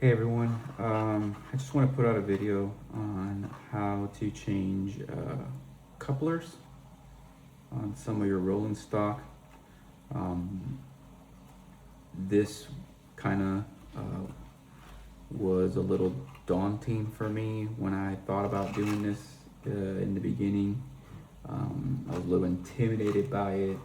Hey everyone, I just want to put out a video on how to change couplers on some of your rolling stock. Um, this kind of was a little daunting for me when I thought about doing this in the beginning. I was a little intimidated by it.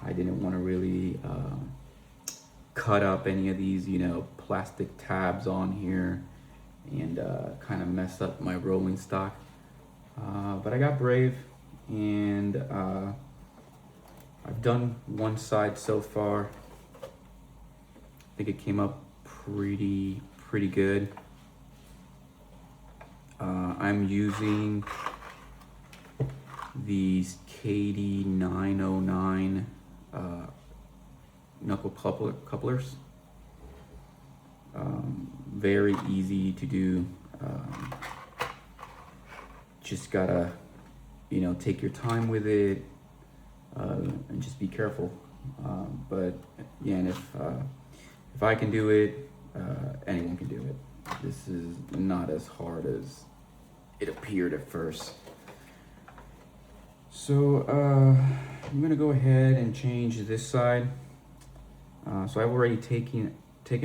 I didn't want to really cut up any of these, plastic tabs on here and kind of mess up my rolling stock. But I got brave and I've done one side so far. I think it came up pretty good. I'm using these Kadee 909 knuckle couplers. Very easy to do. Just gotta, take your time with it and just be careful. But yeah, and if I can do it, anyone can do it. This is not as hard as it appeared at first. So I'm gonna go ahead and change this side. So I've already taken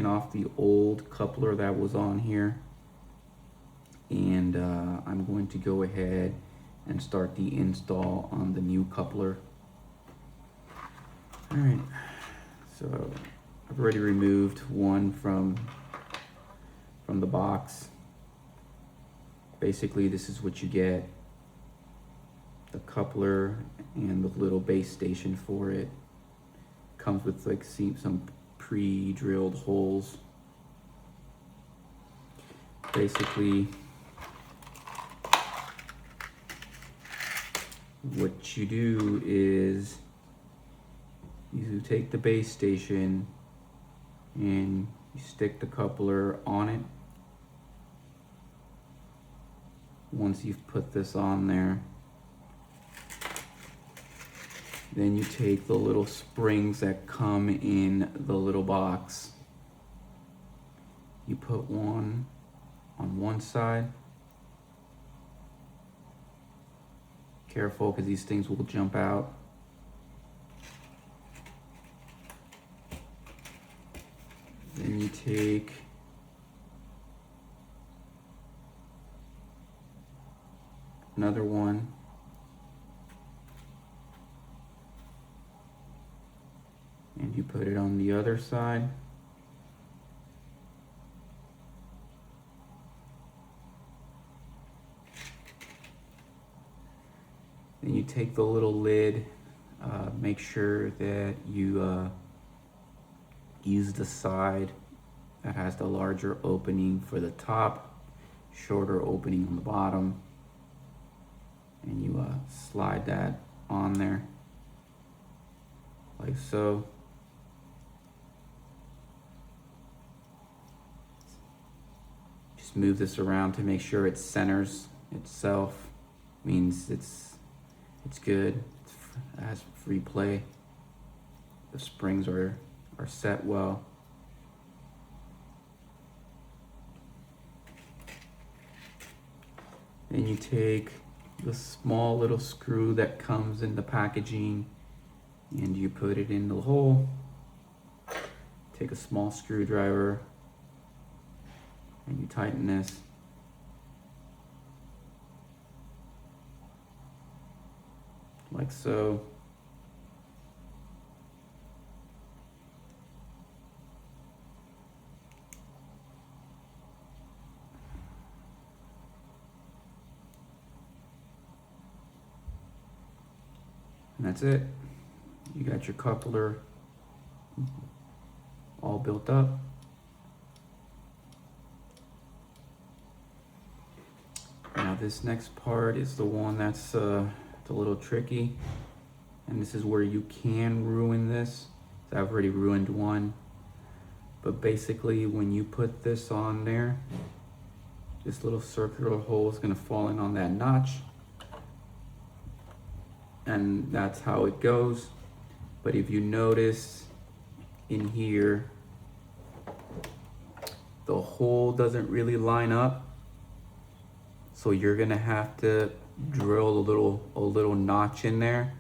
off the old coupler that was on here, and I'm going to go ahead and start the install on the new coupler. All right, so I've already removed one from the box. Basically, this is what you get: the coupler and the little base station for it. Comes with like some pre-drilled holes. Basically, what you do is you take the base station and you stick the coupler on it. Once you've put this on there, then you take the little springs that come in the little box. You put one on one side. Careful, because these things will jump out. Then you take another one. And you put it on the other side. Then you take the little lid, make sure that you use the side that has the larger opening for the top, shorter opening on the bottom, and you slide that on there like so. Just move this around to make sure it centers itself. Means it's good. It has free play. The springs are set well. Then you take the small little screw that comes in the packaging and you put it in the hole. Take a small screwdriver and you tighten this. Like so. And that's it. You got your coupler all built up. Now this next part is the one that's a little tricky, and this is where you can ruin this. So I've already ruined one, but basically when you put this on there, this little circular hole is going to fall in on that notch, and that's how it goes. But if you notice in here, the hole doesn't really line up. So you're gonna have to drill a little notch in there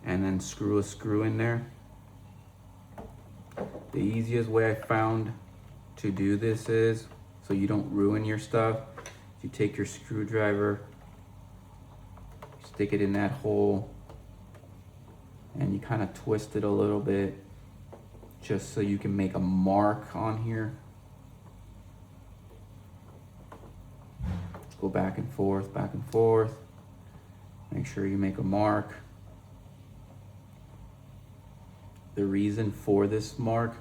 and then screw a screw in there. The easiest way I found to do this is, so you don't ruin your stuff, you take your screwdriver, stick it in that hole, and you kind of twist it a little bit just so you can make a mark on here. Go back and forth, back and forth. Make sure you make a mark. The reason for this mark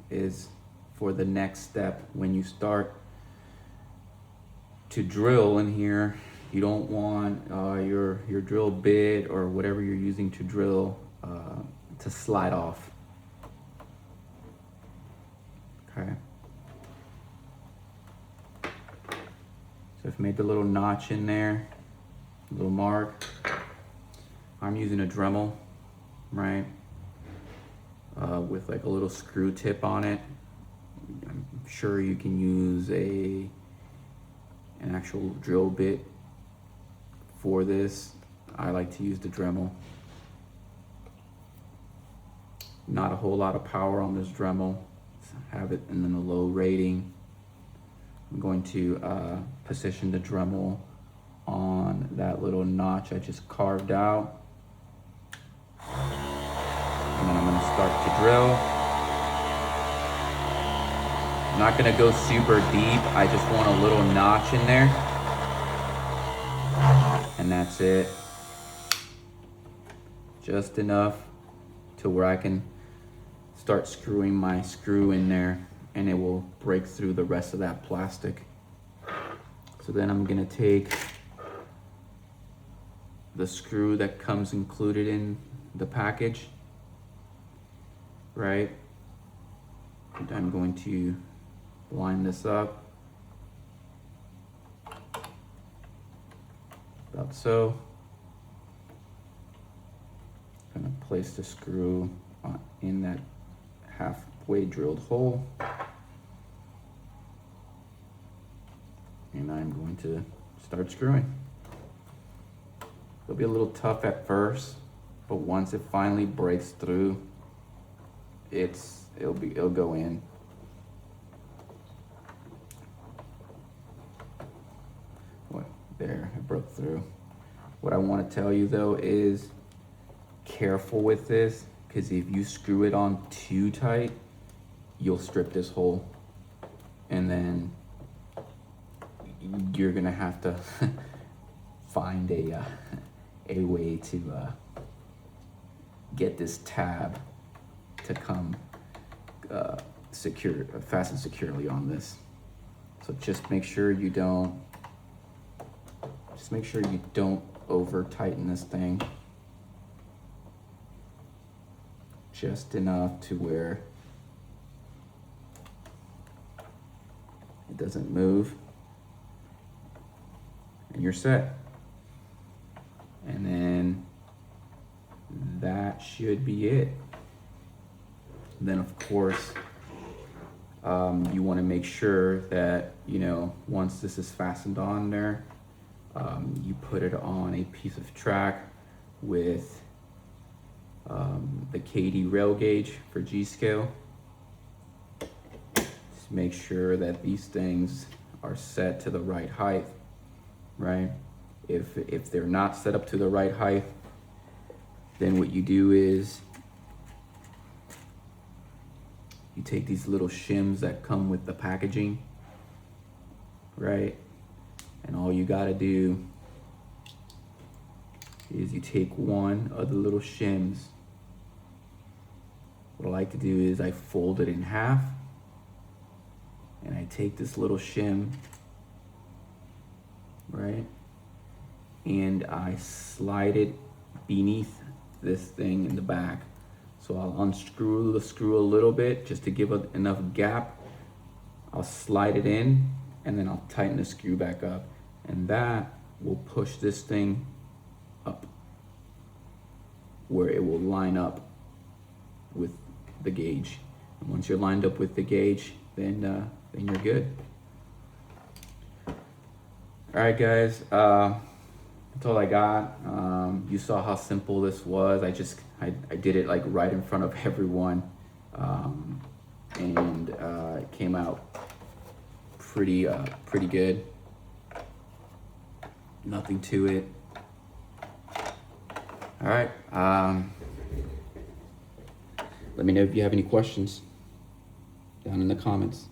is for the next step. When you start to drill in here, you don't want your drill bit or whatever you're using to drill to slide off. Okay. So I've made the little notch in there, little mark. I'm using a Dremel, right? With like a little screw tip on it. I'm sure you can use an actual drill bit for this. I like to use the Dremel. Not a whole lot of power on this Dremel. Have it in the low rating. I'm going to position the Dremel on that little notch I just carved out. And then I'm going to start to drill. I'm not going to go super deep. I just want a little notch in there. And that's it. Just enough to where I can start screwing my screw in there and it will break through the rest of that plastic. So then I'm going to take the screw that comes included in the package, right? And I'm going to line this up about so. I'm going to place the screw in that halfway drilled hole, and I'm going to start screwing. It'll be a little tough at first, but once it finally breaks through, it'll go in. There, it broke through. What I want to tell you though is careful with this, because if you screw it on too tight, you'll strip this hole, and then you're gonna have to find a way to get this tab to come fasten securely on this. So just make sure you don't over tighten this thing. Just enough to where it doesn't move, and you're set. And then that should be it. Then of course, you want to make sure that, once this is fastened on there, you put it on a piece of track with the Kadee rail gauge for G-scale. Just make sure that these things are set to the right height, right? If they're not set up to the right height, then what you do is you take these little shims that come with the packaging, right? And all you gotta do is you take one of the little shims. What I like to do is I fold it in half, and I take this little shim, right? And I slide it beneath this thing in the back. So I'll unscrew the screw a little bit just to give enough gap. I'll slide it in, and then I'll tighten the screw back up. And that will push this thing up where it will line up with the gauge. Once you're lined up with the gauge, then you're good. All right, guys, that's all I got. You saw how simple this was. I did it like right in front of everyone, and it came out pretty good. Nothing to it. All right. Let me know if you have any questions down in the comments.